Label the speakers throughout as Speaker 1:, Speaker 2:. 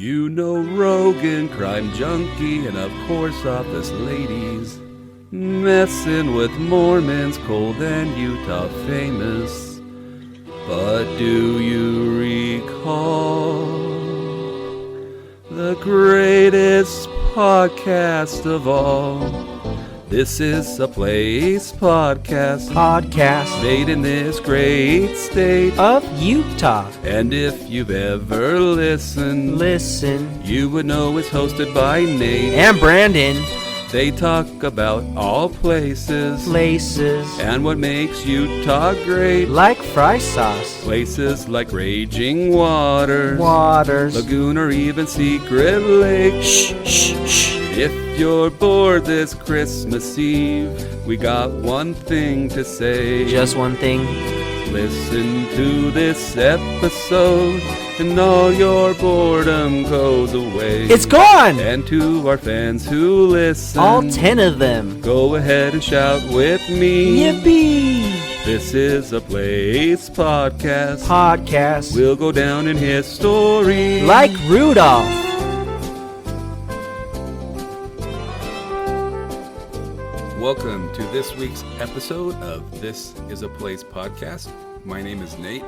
Speaker 1: You know Rogan, crime junkie, and of course office ladies. Messing with Mormons, cold and Utah famous. But do you recall the greatest podcast of all? This is a place podcast made in this great state
Speaker 2: of Utah.
Speaker 1: And if you've ever listened, you would know it's hosted by Nate
Speaker 2: and Brandon.
Speaker 1: They talk about all places and what makes Utah great,
Speaker 2: like fry sauce,
Speaker 1: places like raging waters, lagoon, or even secret lakes.
Speaker 2: Shh.
Speaker 1: If you're bored this Christmas Eve, we got one thing to say.
Speaker 2: Just one thing.
Speaker 1: Listen to this episode and all your boredom goes away.
Speaker 2: It's gone!
Speaker 1: And to our fans who listen,
Speaker 2: all 10 of them,
Speaker 1: go ahead and shout with me.
Speaker 2: Yippee!
Speaker 1: This is a Place podcast. We'll go down in history
Speaker 2: like Rudolph.
Speaker 1: Welcome to this week's episode of This is a Place podcast. My name is Nate,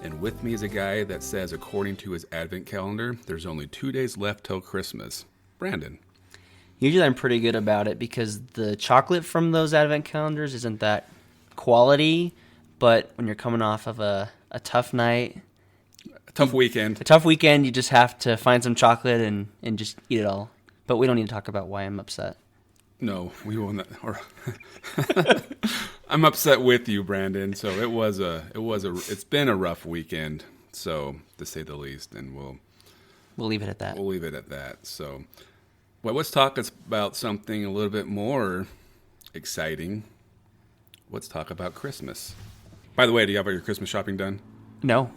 Speaker 1: and with me is a guy that says, according to his advent calendar, there's only 2 days left till Christmas. Brandon.
Speaker 2: Usually I'm pretty good about it because the chocolate from those advent calendars isn't that quality, but when you're coming off of a tough night,
Speaker 1: a tough weekend,
Speaker 2: you just have to find some chocolate and just eat it all. But we don't need to talk about why I'm upset.
Speaker 1: No, we won't. I'm upset with you, Brandon. So it's been a rough weekend, so to say the least, and we'll
Speaker 2: leave it at that.
Speaker 1: So, well, let's talk about something a little bit more exciting. Let's talk about Christmas. By the way, do you have all your Christmas shopping done?
Speaker 2: No.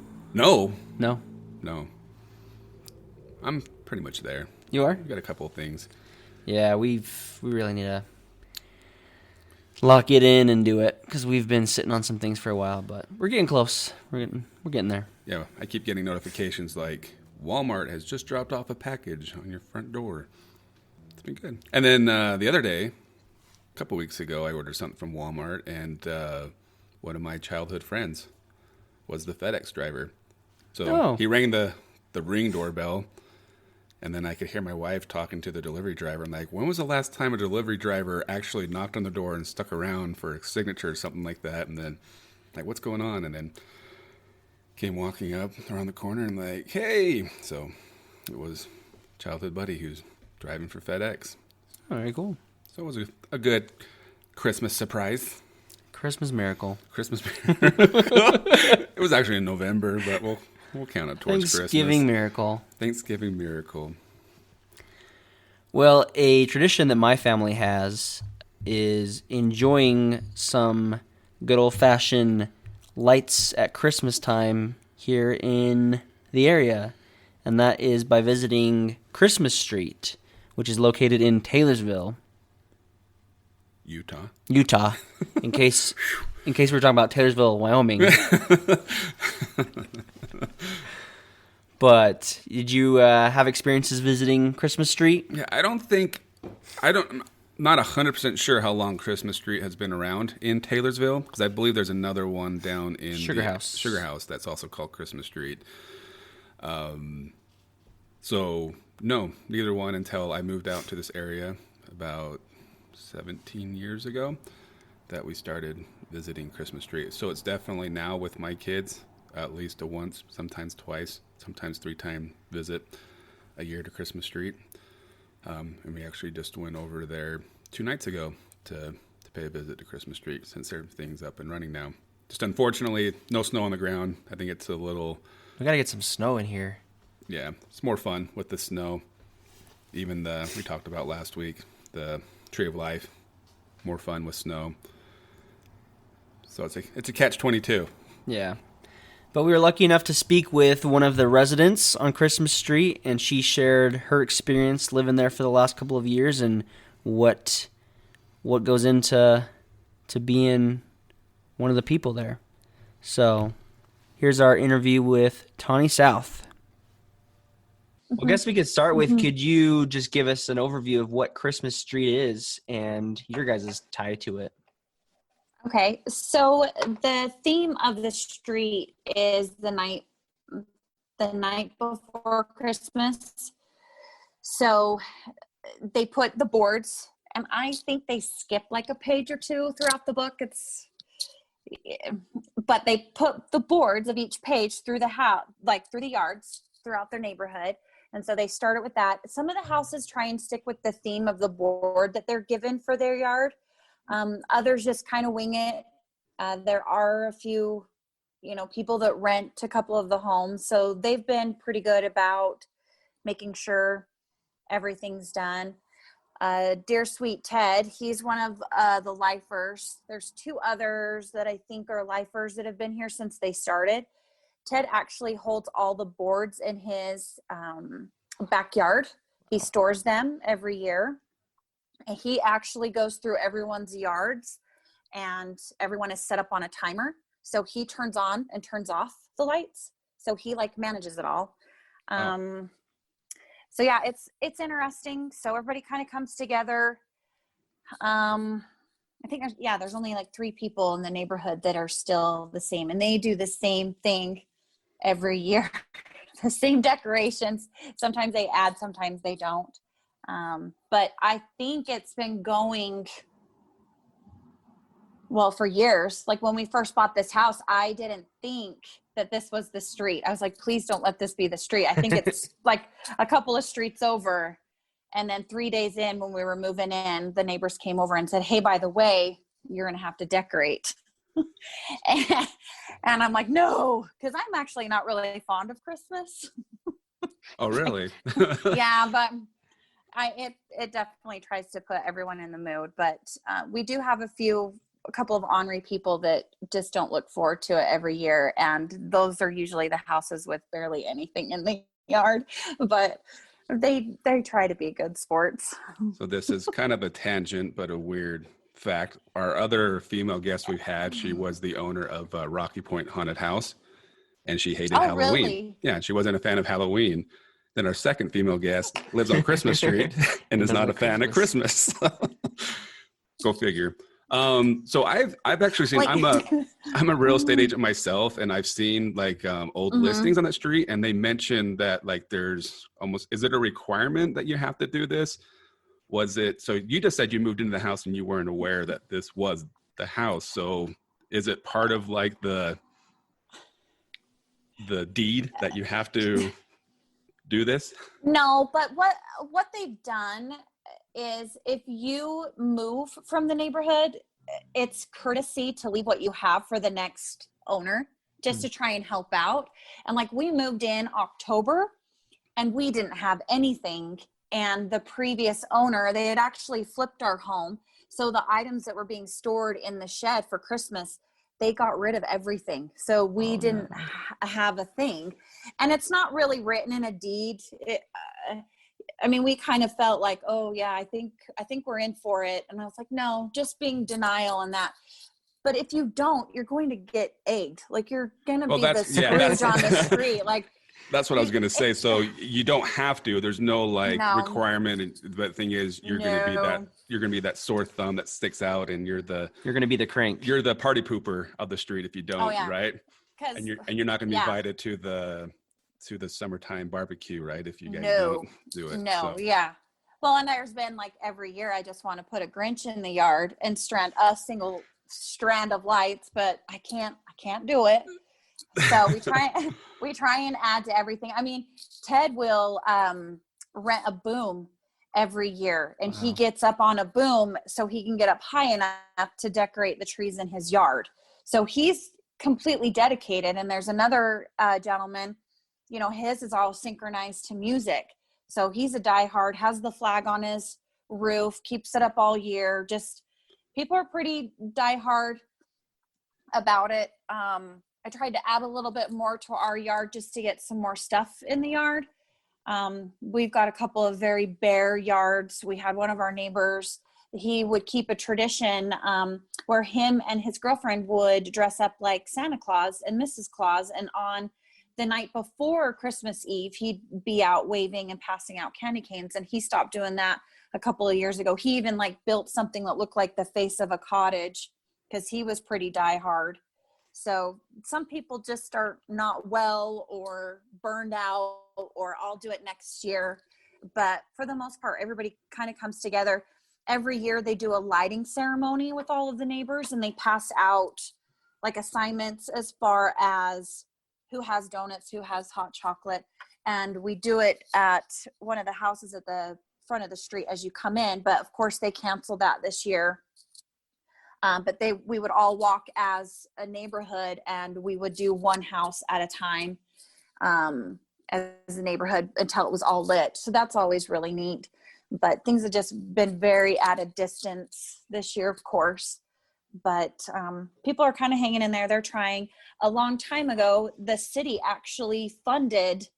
Speaker 1: I'm pretty much there.
Speaker 2: You are?
Speaker 1: We got a couple of things. Yeah,
Speaker 2: we really need to lock it in and do it because we've been sitting on some things for a while, but we're getting close. We're getting there.
Speaker 1: Yeah, I keep getting notifications like Walmart has just dropped off a package on your front door. It's been good. And then the other day, a couple weeks ago, I ordered something from Walmart, and one of my childhood friends was the FedEx driver. So he rang the Ring doorbell. And then I could hear my wife talking to the delivery driver. I'm like, when was the last time a delivery driver actually knocked on the door and stuck around for a signature or something like that? And then, like, what's going on? And then came walking up around the corner and like, hey. So it was childhood buddy who's driving for FedEx.
Speaker 2: Oh, very cool.
Speaker 1: So it was a good Christmas surprise.
Speaker 2: Christmas miracle.
Speaker 1: It was actually in November, but we'll count it towards Christmas. Thanksgiving miracle.
Speaker 2: Well, a tradition that my family has is enjoying some good old-fashioned lights at Christmas time here in the area, and that is by visiting Christmas Street, which is located in Taylorsville, Utah. In case we're talking about Taylorsville, Wyoming. But did you have experiences visiting Christmas Street?
Speaker 1: Yeah, not 100% sure how long Christmas Street has been around in Taylorsville, because I believe there's another one down in
Speaker 2: Sugar House
Speaker 1: that's also called Christmas Street. So no, neither one until I moved out to this area about 17 years ago that we started visiting Christmas Street. So it's definitely now with my kids at least a once, sometimes twice, sometimes 3-time visit a year to Christmas Street. And we actually just went over there 2 nights ago to pay a visit to Christmas Street since everything's up and running now. Just unfortunately, no snow on the ground. I think it's a little...
Speaker 2: We got to get some snow in here.
Speaker 1: Yeah, it's more fun with the snow. Even we talked about last week, the Tree of Life, more fun with snow. So it's a catch-22.
Speaker 2: Yeah. But we were lucky enough to speak with one of the residents on Christmas Street, and she shared her experience living there for the last couple of years and what goes into being one of the people there. So here's our interview with Tawnie South. Well, I guess we could start with, could you just give us an overview of what Christmas Street is and your guys' tie to it?
Speaker 3: Okay, so the theme of the street is the night before Christmas. So they put the boards, and I think they skip like a page or two throughout the book. But they put the boards of each page through the house, like through the yards throughout their neighborhood. And so they started with that. Some of the houses try and stick with the theme of the board that they're given for their yard. Others just kind of wing it. There are a few, people that rent a couple of the homes. So they've been pretty good about making sure everything's done. Dear Sweet Ted, he's one of the lifers. There's two others that I think are lifers that have been here since they started. Ted actually holds all the boards in his backyard. He stores them every year. And he actually goes through everyone's yards, and everyone is set up on a timer. So he turns on and turns off the lights. So he manages it all. So yeah, it's interesting. So everybody kind of comes together. I think there's only 3 people in the neighborhood that are still the same, and they do the same thing every year. The same decorations. Sometimes they add, sometimes they don't. But I think it's been going for years. Like when we first bought this house, I didn't think that this was the street. I was like, please don't let this be the street. I think it's like a couple of streets over. And then 3 days in, when we were moving in, the neighbors came over and said, hey, by the way, you're going to have to decorate. And I'm like, no, because I'm actually not really fond of Christmas.
Speaker 1: Oh, really?
Speaker 3: Yeah, but it definitely tries to put everyone in the mood. But we do have a couple of ornery people that just don't look forward to it every year. And those are usually the houses with barely anything in the yard. But they try to be good sports.
Speaker 1: So this is kind of a tangent, but a weird fact. Our other female guest we've had, she was the owner of Rocky Point Haunted House, and she hated Halloween.
Speaker 3: Really?
Speaker 1: Yeah, she wasn't a fan of Halloween. Then our second female guest lives on Christmas Street and is not a fan of Christmas. Go figure. So I've actually seen, I'm a real estate agent myself, and I've seen old listings on that street, and they mentioned that there's is it a requirement that you have to do this? Was it, so you just said you moved into the house and you weren't aware that this was the house. So is it part of the deed that you have to do this?
Speaker 3: No, but what they've done is if you move from the neighborhood, it's courtesy to leave what you have for the next owner, just to try and help out. And we moved in October and we didn't have anything. And the previous owner, they had actually flipped our home. So the items that were being stored in the shed for Christmas, they got rid of everything. So we didn't have a thing. And it's not really written in a deed. We kind of felt like, oh yeah, I think we're in for it. And I was like, no, just being denial and that. But if you don't, you're going to get egged. You're going to be the Scrooge on the street.
Speaker 1: That's what I was going to say. So you don't have to. There's no requirement. But the thing is, you're going to be that sore thumb that sticks out, and you're going
Speaker 2: to be the crank.
Speaker 1: You're the party pooper of the street if you don't, right? And you're not going to be invited to the summertime barbecue, right? If you guys don't do it.
Speaker 3: No, yeah. Well, and there's been every year I just want to put a Grinch in the yard and strand a single strand of lights, but I can't do it. So we try and add to everything. Ted will rent a boom every year, and he gets up on a boom so he can get up high enough to decorate the trees in his yard. So he's completely dedicated. And there's another gentleman, his is all synchronized to music. So he's a diehard, has the flag on his roof, keeps it up all year. Just people are pretty diehard about it. I tried to add a little bit more to our yard just to get some more stuff in the yard. We've got a couple of very bare yards. We had one of our neighbors, he would keep a tradition where him and his girlfriend would dress up like Santa Claus and Mrs. Claus, and on the night before Christmas Eve, he'd be out waving and passing out candy canes. And he stopped doing that a couple of years ago. He even like built something that looked like the face of a cottage because he was pretty diehard. So some people just are not well or burned out, or I'll do it next year. But for the most part, everybody kind of comes together. Every year they do a lighting ceremony with all of the neighbors, and they pass out like assignments as far as who has donuts, who has hot chocolate. And we do it at one of the houses at the front of the street as you come in. But of course they canceled that this year. But we would all walk as a neighborhood, and we would do one house at a time as a neighborhood until it was all lit. So that's always really neat. But things have just been very at a distance this year, of course. But people are kind of hanging in there. They're trying. A long time ago, the city actually funded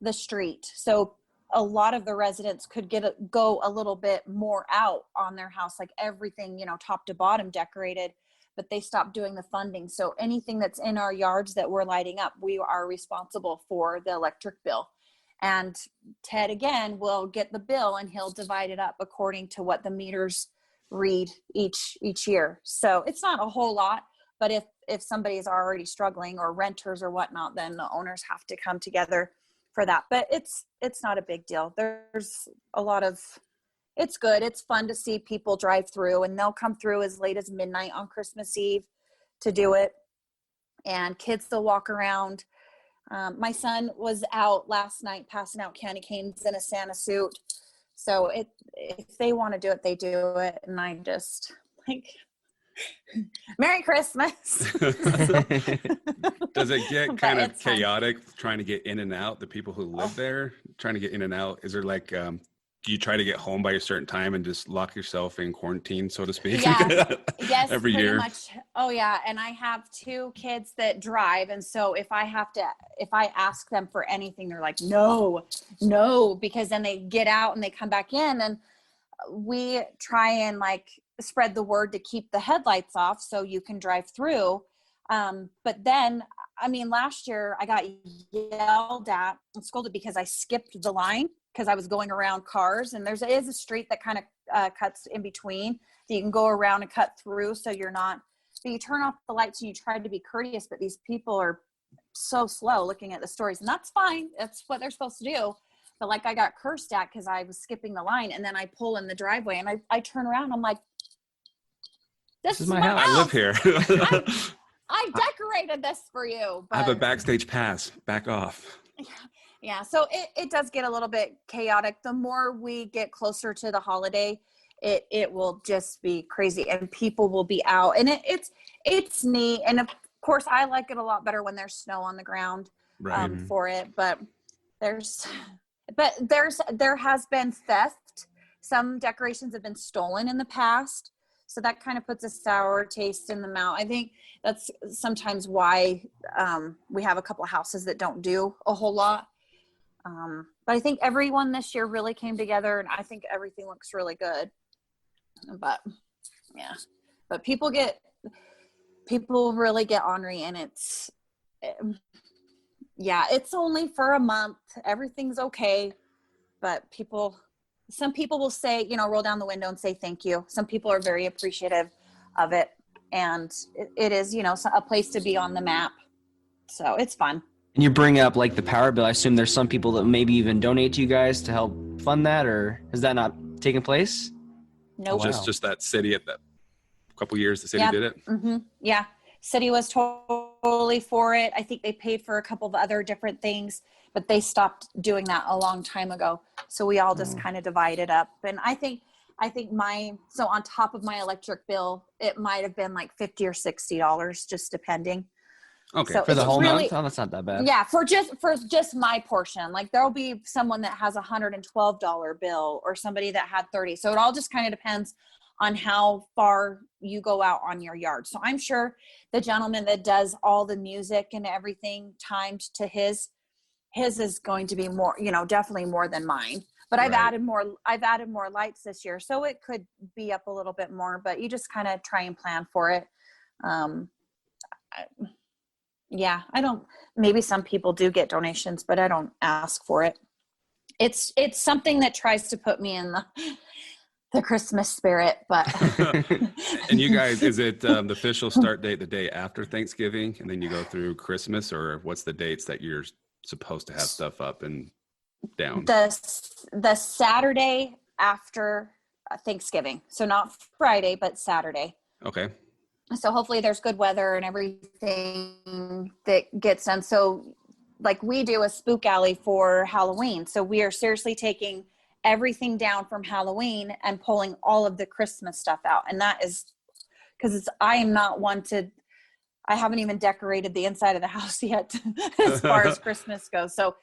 Speaker 3: the street. So a lot of the residents could go a little bit more out on their house, like everything, top to bottom decorated, but they stopped doing the funding. So anything that's in our yards that we're lighting up, we are responsible for the electric bill. And Ted, again, will get the bill and he'll divide it up according to what the meters read each year. So it's not a whole lot, but if somebody's already struggling, or renters or whatnot, then the owners have to come together for that. But it's not a big deal. There's a lot of, it's good. It's fun to see people drive through, and they'll come through as late as midnight on Christmas Eve to do it. And kids still walk around. My son was out last night passing out candy canes in a Santa suit. So if they want to do it, they do it. And I just like, Merry Christmas.
Speaker 1: Does it get kind of chaotic trying to get in and out? The people who live there trying to get in and out. Is there like, do you try to get home by a certain time and just lock yourself in quarantine, so to speak?
Speaker 3: Yeah. Yes.
Speaker 1: Every year.
Speaker 3: Much. Oh yeah. And I have 2 kids that drive. And so if I ask them for anything, they're like, no, because then they get out and they come back in, and we try and like spread the word to keep the headlights off so you can drive through. But then, I mean, last year I got yelled at and scolded because I skipped the line because I was going around cars, and there is a street that kind of cuts in between that you can go around and cut through. So you turn off the lights and you try to be courteous, but these people are so slow looking at the stories, and that's fine. That's what they're supposed to do. But like I got cursed at because I was skipping the line, and then I pull in the driveway and I turn around. I'm like, this is my house.
Speaker 1: I live here.
Speaker 3: I decorated this for you. But
Speaker 1: I have a backstage pass. Back off.
Speaker 3: Yeah. So it does get a little bit chaotic. The more we get closer to the holiday, it will just be crazy, and people will be out, and it's neat. And of course I like it a lot better when there's snow on the ground for it, but there has been theft. Some decorations have been stolen in the past. So that kind of puts a sour taste in the mouth. I think that's sometimes why we have a couple of houses that don't do a whole lot. But I think everyone this year really came together, and I think everything looks really good. But yeah, but people really get ornery, and it's only for a month. Everything's okay, but some people will say, roll down the window and say thank you. Some people are very appreciative of it, and it is, a place to be on the map. So it's fun.
Speaker 2: And you bring up like the power bill. I assume there's some people that maybe even donate to you guys to help fund that, or has that not taken place?
Speaker 3: No.
Speaker 1: Nope. Just that city at that couple years the city did it.
Speaker 3: Mm-hmm. Yeah. City was totally for it. I think they paid for a couple of other different things, but they stopped doing that a long time ago. So we all just kind of divided up. And I think so on top of my electric bill, it might've been like $50 or $60, just depending.
Speaker 1: Okay.
Speaker 2: So for the whole month? Oh, that's not that bad.
Speaker 3: Yeah. For just my portion, like there'll be someone that has $112 bill, or somebody that had 30. So it all just kind of depends on how far you go out on your yard. So I'm sure the gentleman that does all the music and everything timed to his is going to be more, definitely more than mine. But I've added more lights this year, so it could be up a little bit more, but you just kind of try and plan for it. Yeah, I don't, maybe some people do get donations, but I don't ask for it. It's something that tries to put me in the Christmas spirit, but
Speaker 1: And you guys, is it the official start date the day after Thanksgiving, and then you go through Christmas, or what's the dates that you're supposed to have stuff up and down?
Speaker 3: the Saturday after Thanksgiving. So not Friday, but Saturday.
Speaker 1: Okay.
Speaker 3: So hopefully there's good weather and everything that gets done. So like we do a spook alley for Halloween. So we are seriously taking everything down from Halloween and pulling all of the Christmas stuff out. And that is because I am not one to, I haven't even decorated the inside of the house yet as far as Christmas goes. So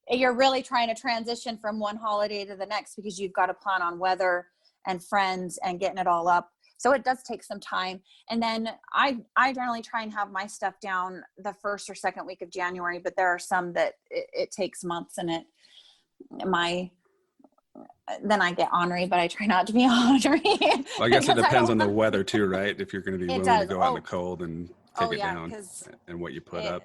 Speaker 3: you're really trying to transition from one holiday to the next because you've got to plan on weather and friends and getting it all up. So it does take some time. And then I generally try and have my stuff down the first or second week of January, but there are some that it takes months and then I get ornery, but I try not to be ornery.
Speaker 1: Well, I guess it depends on the weather too, right? If you're going to be willing to go out in the cold and take it down and what you put up.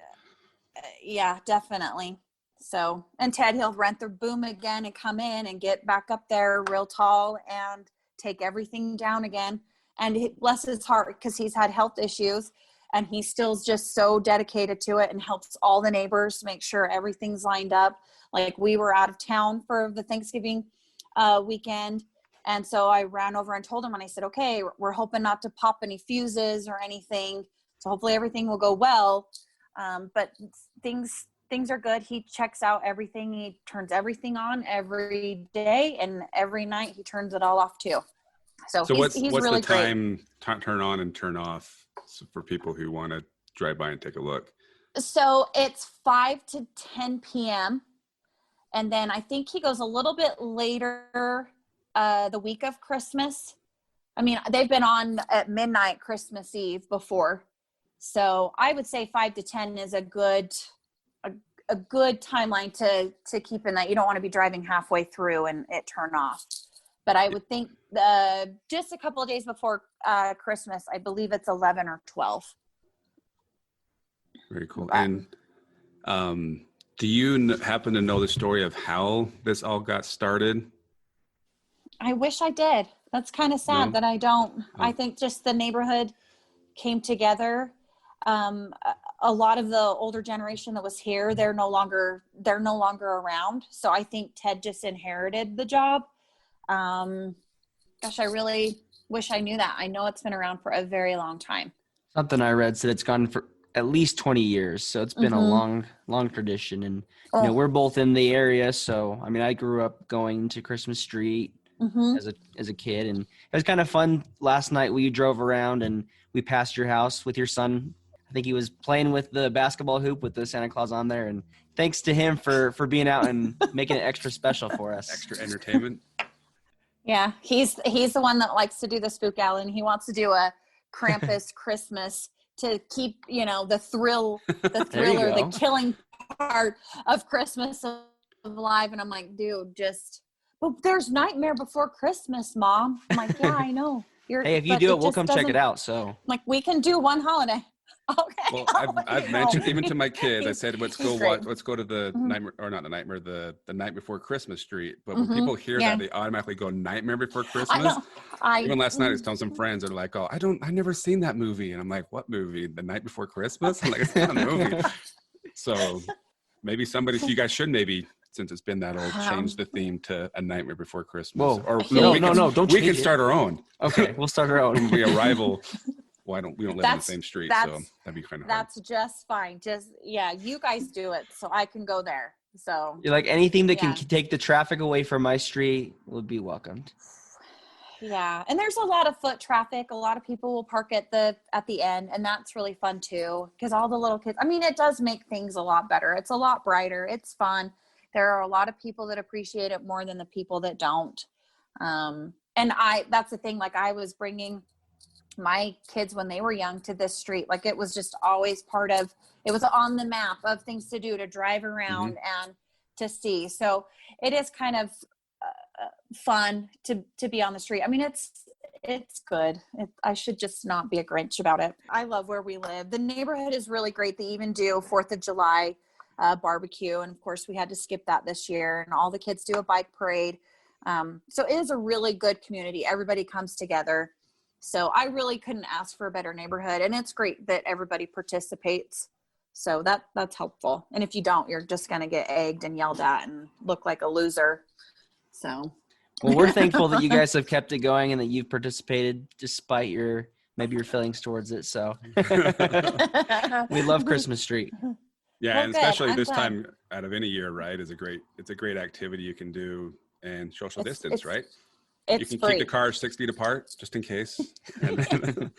Speaker 3: Yeah, definitely. So, and Ted, he'll rent the boom again and come in and get back up there real tall and take everything down again. And bless his heart, because he's had health issues and he still's just so dedicated to it and helps all the neighbors make sure everything's lined up. Like we were out of town for the Thanksgiving weekend. And so I ran over and told him, and I said, okay, we're hoping not to pop any fuses or anything. So hopefully everything will go well. But things are good. He checks out everything. He turns everything on every day, and every night he turns it all off too. So
Speaker 1: what's
Speaker 3: really
Speaker 1: the time turn on and turn off for people who want to drive by and take a look?
Speaker 3: So it's 5 to 10 p.m. And then I think he goes a little bit later the week of Christmas. I mean, they've been on at midnight Christmas Eve before. So I would say 5 to 10 is a good timeline to keep in that. You don't want to be driving halfway through and it turn off. But I would think just a couple of days before Christmas, I believe it's 11 or 12.
Speaker 1: Very cool. And do you happen to know the story of how this all got started?
Speaker 3: I wish I did. That's kind of sad that I don't. I think just the neighborhood came together. A lot of the older generation that was here, they're no longer around. So I think Ted just inherited the job. Gosh, I really wish I knew that. I know it's been around for a very long time.
Speaker 2: Something I read said it's gone for at least 20 years. So it's been a long tradition. And, you know, we're both in the area. So, I mean, I grew up going to Christmas Street as a kid, and it was kind of fun. Last night we drove around and we passed your house with your son. I think he was playing with the basketball hoop with the Santa Claus on there. And thanks to him for being out and making it extra special for us.
Speaker 1: Extra entertainment.
Speaker 3: Yeah, he's the one that likes to do the spook alley, and he wants to do a Krampus Christmas to keep, you know, the thriller, the killing part of Christmas alive. And I'm like, dude, but there's Nightmare Before Christmas, Mom. I'm like, yeah, I know.
Speaker 2: Hey, if you do it, we'll come check it out. So,
Speaker 3: like, we can do one holiday. Okay.
Speaker 1: Well, I've mentioned even to my kids, I said, let's go to the Nightmare, or not the Nightmare, the Night Before Christmas Street. But when people hear that, they automatically go Nightmare Before Christmas. Even last night I was telling some friends, they're like, oh, I never seen that movie. And I'm like, what movie? The Night Before Christmas? I'm like, it's not a movie. So maybe you guys should since it's been that old, change the theme to A Nightmare Before Christmas.
Speaker 2: Whoa.
Speaker 1: Or
Speaker 2: don't change
Speaker 1: we can start our own.
Speaker 2: Okay, we'll start our own.
Speaker 1: We a rival. Well, we don't live in the same street, so that'd be kind of hard.
Speaker 3: That's just fine. You guys do it, so I can go there. So
Speaker 2: you're like, anything that can take the traffic away from my street would be welcomed.
Speaker 3: Yeah, and there's a lot of foot traffic. A lot of people will park at the end, and that's really fun too, because all the little kids. I mean, it does make things a lot better. It's a lot brighter. It's fun. There are a lot of people that appreciate it more than the people that don't. And that's the thing. Like, I was bringing my kids when they were young to this street. Like, it was just always it was on the map of things to do, to drive around and to see. So it is kind of fun to be on the street. I mean, It's good. I should just not be a Grinch about it. I love where we live. The neighborhood is really great. They even do 4th of July barbecue. And of course we had to skip that this year, and all the kids do a bike parade. So it is a really good community. Everybody comes together. So I really couldn't ask for a better neighborhood, and it's great that everybody participates. So that's helpful. And if you don't, you're just going to get egged and yelled at and look like a loser. So.
Speaker 2: Well, we're thankful that you guys have kept it going and that you've participated despite your feelings towards it. So we love Christmas Street.
Speaker 1: Yeah,
Speaker 3: Well,
Speaker 1: and
Speaker 3: good.
Speaker 1: especially
Speaker 3: I'm
Speaker 1: this
Speaker 3: glad.
Speaker 1: time out of any year, right? It's a great activity you can do, and social distance, right? You
Speaker 3: It's
Speaker 1: can
Speaker 3: free.
Speaker 1: keep the cars 6 feet apart just in case. And then,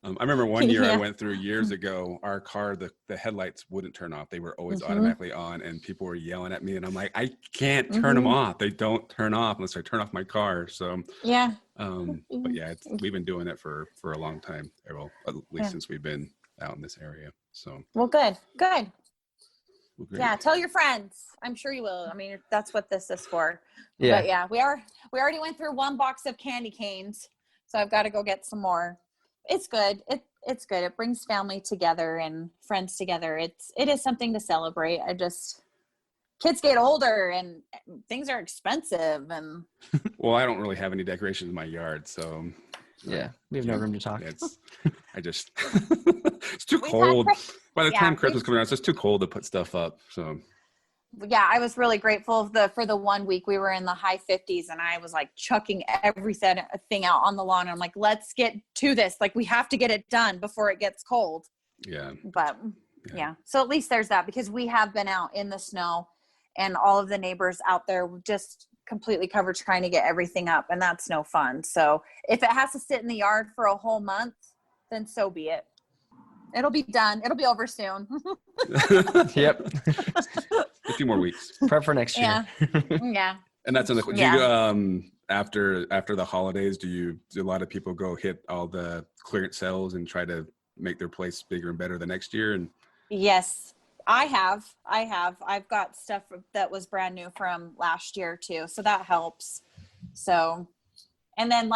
Speaker 1: I remember one year I
Speaker 3: Yeah.
Speaker 1: went through years ago, our car, the headlights wouldn't turn off. They were always
Speaker 3: Mhm.
Speaker 1: automatically on, and people were yelling at me, and I'm like, I can't turn them off. They don't turn off unless I turn off my car. So,
Speaker 3: Yeah.
Speaker 1: but yeah, we've been doing it for a long time. Well, at least
Speaker 3: Yeah.
Speaker 1: since we've been out in this area. So,
Speaker 3: Well, good.
Speaker 1: well, great.
Speaker 3: Yeah. Tell your friends. I'm sure you will. I mean, that's what this is for.
Speaker 2: Yeah.
Speaker 3: But yeah, we already went through 1 box of candy canes, so I've got to go get some more. It's good. It's good. It brings family together and friends together. It is something to celebrate. Kids get older and things are expensive, and
Speaker 1: Well, I don't really have any decorations in my yard, so
Speaker 2: Yeah. We have no room to talk.
Speaker 1: it's it's too
Speaker 3: We've had
Speaker 1: cold. By the
Speaker 3: yeah,
Speaker 1: time Christmas
Speaker 3: we've-
Speaker 1: comes around, it's just too cold to put stuff up. So
Speaker 3: yeah, I was really grateful for the 1 week we were in the high 50s, and I was like chucking everything out on the lawn. I'm like, let's get to this. Like, we have to get it done before it gets cold.
Speaker 1: yeah,
Speaker 3: But yeah, so at least there's that, because we have been out in the snow, and all of the neighbors out there just completely covered trying to get everything up, and that's no fun. So if it has to sit in the yard for a whole month, then so be it. It'll be done. It'll be over soon.
Speaker 2: Yep.
Speaker 1: a few more weeks,
Speaker 2: Prep for next year.
Speaker 3: Yeah. Yeah.
Speaker 1: and that's on the. Do
Speaker 3: Yeah.
Speaker 1: you after the holidays? Do a lot of people go hit all the clearance sales and try to make their place bigger and better the next year? And
Speaker 3: Yes, I have. I've got stuff that was brand new from last year too. So that helps. So, and then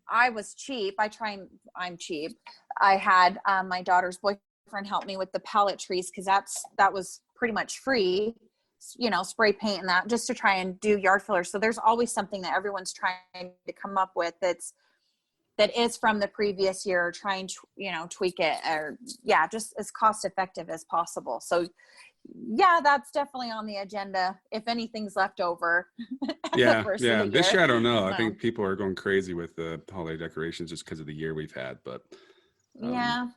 Speaker 3: I was cheap. I'm cheap. I had my daughter's boyfriend help me with the pallet trees, because that was pretty much free, spray paint and that, just to try and do yard fillers. So there's always something that everyone's trying to come up with that is from the previous year, trying to, tweak it, or just as cost effective as possible. So yeah, that's definitely on the agenda if anything's left over.
Speaker 1: yeah,
Speaker 3: first
Speaker 1: yeah.
Speaker 3: of the
Speaker 1: This
Speaker 3: year.
Speaker 1: year, I don't know. I
Speaker 3: No.
Speaker 1: think people are going crazy with the holiday decorations just because of the year we've had. But
Speaker 3: Yeah.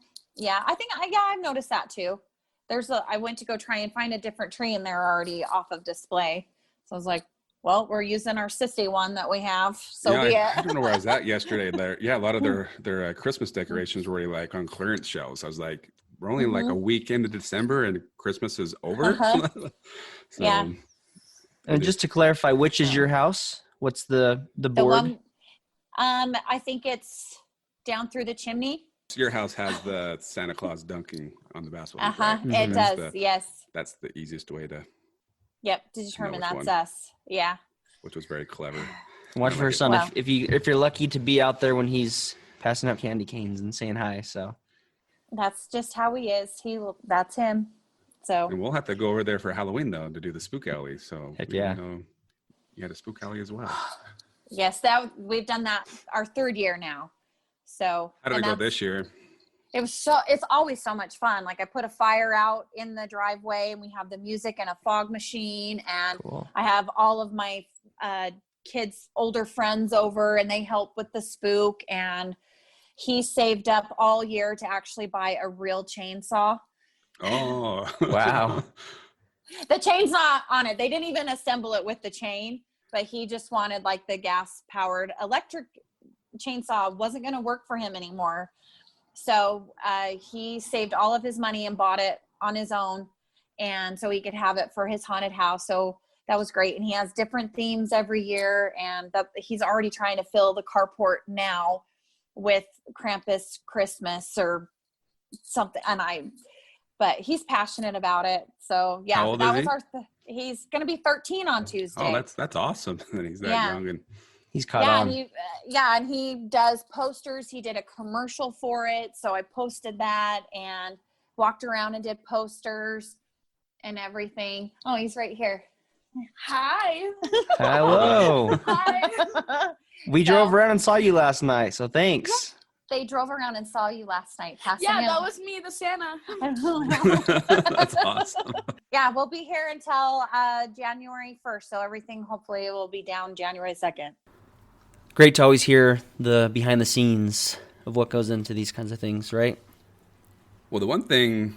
Speaker 3: I think I've noticed that too. I went to go try and find a different tree, and they're already off of display. So I was like, well, we're using our sissy one that we have. So
Speaker 1: yeah,
Speaker 3: be
Speaker 1: I
Speaker 3: it.
Speaker 1: don't know where I was at yesterday. A lot of their Christmas decorations were already like on clearance shelves. I was like, we're only like a week into December and Christmas is over.
Speaker 3: Uh-huh.
Speaker 1: So,
Speaker 3: Yeah.
Speaker 2: And just to clarify, which is your house? What's the
Speaker 3: The
Speaker 2: board?
Speaker 3: one, I think it's down through the chimney.
Speaker 1: your house has the Santa Claus dunking on the basketball.
Speaker 3: Uh-huh.
Speaker 1: Right?
Speaker 3: It
Speaker 1: That's
Speaker 3: does. Yes.
Speaker 1: That's the easiest way to,
Speaker 3: Yep. To determine
Speaker 1: which
Speaker 3: that's
Speaker 1: one.
Speaker 3: us. Yeah.
Speaker 1: which was very clever.
Speaker 2: Watch
Speaker 1: I
Speaker 2: for her
Speaker 1: like it.
Speaker 2: son.
Speaker 3: Wow.
Speaker 2: If you're lucky to be out there when he's passing out candy canes and saying hi. So
Speaker 3: That's just how he is. That's him. So
Speaker 1: And we'll have to go over there for Halloween though to do the spook alley. So
Speaker 2: Heck
Speaker 1: we
Speaker 2: yeah.
Speaker 1: know you had a spook alley as well.
Speaker 3: yes, we've done that our 3rd year now. So
Speaker 1: How did
Speaker 3: and
Speaker 1: it go
Speaker 3: that's-
Speaker 1: this year?
Speaker 3: it's always so much fun. Like, I put a fire out in the driveway, and we have the music and a fog machine, and
Speaker 2: cool.
Speaker 3: I have all of my kids' older friends over, and they help with the spook. And he saved up all year to actually buy a real chainsaw.
Speaker 1: Oh,
Speaker 2: Wow.
Speaker 3: The chain's not on it. They didn't even assemble it with the chain, but he just wanted like the gas powered. Electric chainsaw wasn't going to work for him anymore. So he saved all of his money and bought it on his own, and so he could have it for his haunted house. So that was great. And he has different themes every year, and he's already trying to fill the carport now with Krampus Christmas or something. But he's passionate about it. So yeah,
Speaker 1: How old
Speaker 3: that
Speaker 1: is
Speaker 3: was
Speaker 1: he?
Speaker 3: he's going to be 13 on Tuesday.
Speaker 1: Oh, that's awesome that he's that
Speaker 3: Yeah.
Speaker 1: young. And
Speaker 2: He's caught
Speaker 3: Yeah,
Speaker 2: on.
Speaker 3: and he does posters. He did a commercial for it, so I posted that and walked around and did posters and everything. Oh, he's right here. Hi.
Speaker 2: Hello.
Speaker 3: Hi.
Speaker 2: We drove around and saw you last night, so thanks.
Speaker 3: They drove around and saw you last night.
Speaker 4: Yeah, that was me, the Santa.
Speaker 1: That's awesome.
Speaker 3: Yeah, we'll be here until January 1st, so everything hopefully will be down January 2nd.
Speaker 2: Great to always hear the behind the scenes of what goes into these kinds of things, right?
Speaker 1: Well, the one thing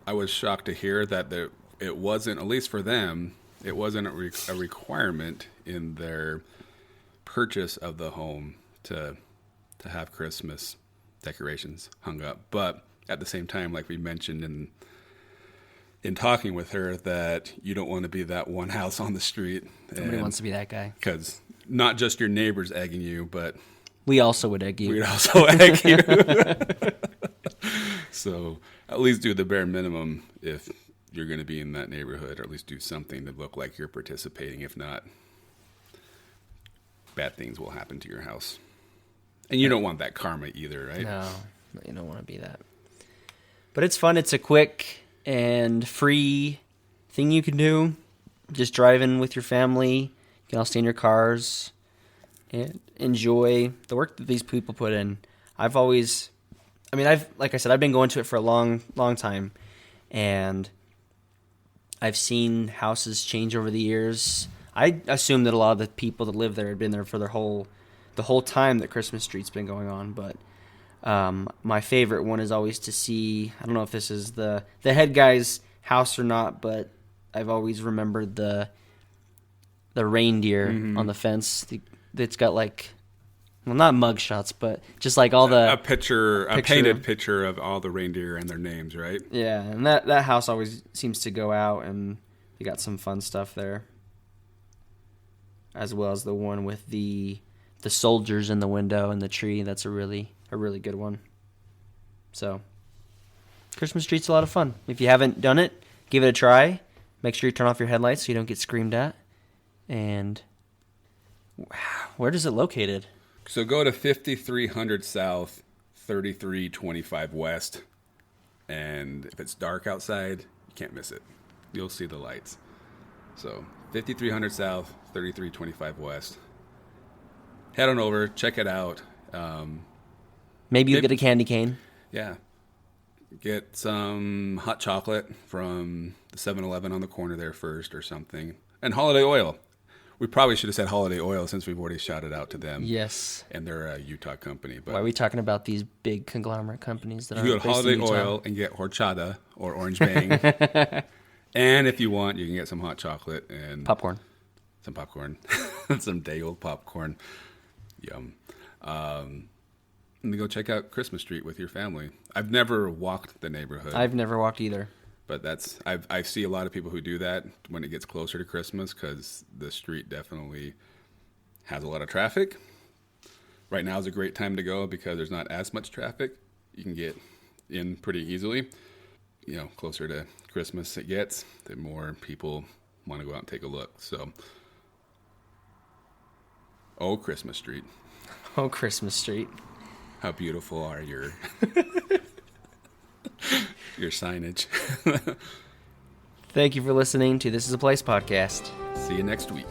Speaker 1: I was shocked to hear that it wasn't, at least for them, it wasn't a requirement in their purchase of the home to have Christmas decorations hung up. But at the same time, like we mentioned in talking with her, that you don't want to be that one house on the street.
Speaker 2: Nobody wants to be that guy.
Speaker 1: Because not just your neighbors egging you, but
Speaker 2: we also would egg you.
Speaker 1: we'd also egg you. So at least do the bare minimum if you're going to be in that neighborhood, or at least do something to look like you're participating. If not, bad things will happen to your house. And you don't want that karma either, right?
Speaker 2: No, you don't want to be that. But it's fun. It's a quick and free thing you can do. Just driving with your family. You can all stay in your cars and enjoy the work that these people put in. Like I said, I've been going to it for a long, long time. And I've seen houses change over the years. I assume that a lot of the people that live there had been there for the whole time that Christmas Street's been going on. But my favorite one is always to see, I don't know if this is the head guy's house or not, but I've always remembered the reindeer on the fence. It's got like, well, not mug shots, but just like all the
Speaker 1: a painted picture of all the reindeer and their names, right?
Speaker 2: Yeah, and that house always seems to go out, and you got some fun stuff there, as well as the one with the soldiers in the window and the tree. That's a really good one. So Christmas Street's a lot of fun. If you haven't done it, give it a try. Make sure you turn off your headlights so you don't get screamed at. And where is it located?
Speaker 1: So go to 5300 South, 3325 West, and if it's dark outside, you can't miss it. You'll see the lights. So 5300 South, 3325 West. Head on over, check it out.
Speaker 2: Maybe you'll get a candy cane.
Speaker 1: Yeah. Get some hot chocolate from the 7-Eleven on the corner there first or something. And Holiday Oil. We probably should have said Holiday Oil since we've already shouted out to them.
Speaker 2: Yes.
Speaker 1: And they're a Utah company. But
Speaker 2: why are we talking about these big conglomerate companies that are
Speaker 1: you go to
Speaker 2: based in
Speaker 1: Holiday
Speaker 2: Utah?
Speaker 1: Oil and get horchata or orange bang. And if you want, you can get some hot chocolate and
Speaker 2: Popcorn.
Speaker 1: Some popcorn. Some day old popcorn. Yum. And then go check out Christmas Street with your family. I've never walked the neighborhood.
Speaker 2: I've never walked either.
Speaker 1: But I see a lot of people who do that when it gets closer to Christmas, because the street definitely has a lot of traffic. Right now is a great time to go because there's not as much traffic. You can get in pretty easily. You know, closer to Christmas it gets, the more people want to go out and take a look. So, oh, Christmas Street.
Speaker 2: Oh, Christmas Street.
Speaker 1: How beautiful are your your signage.
Speaker 2: Thank you for listening to This Is a Place podcast.
Speaker 1: See you next week.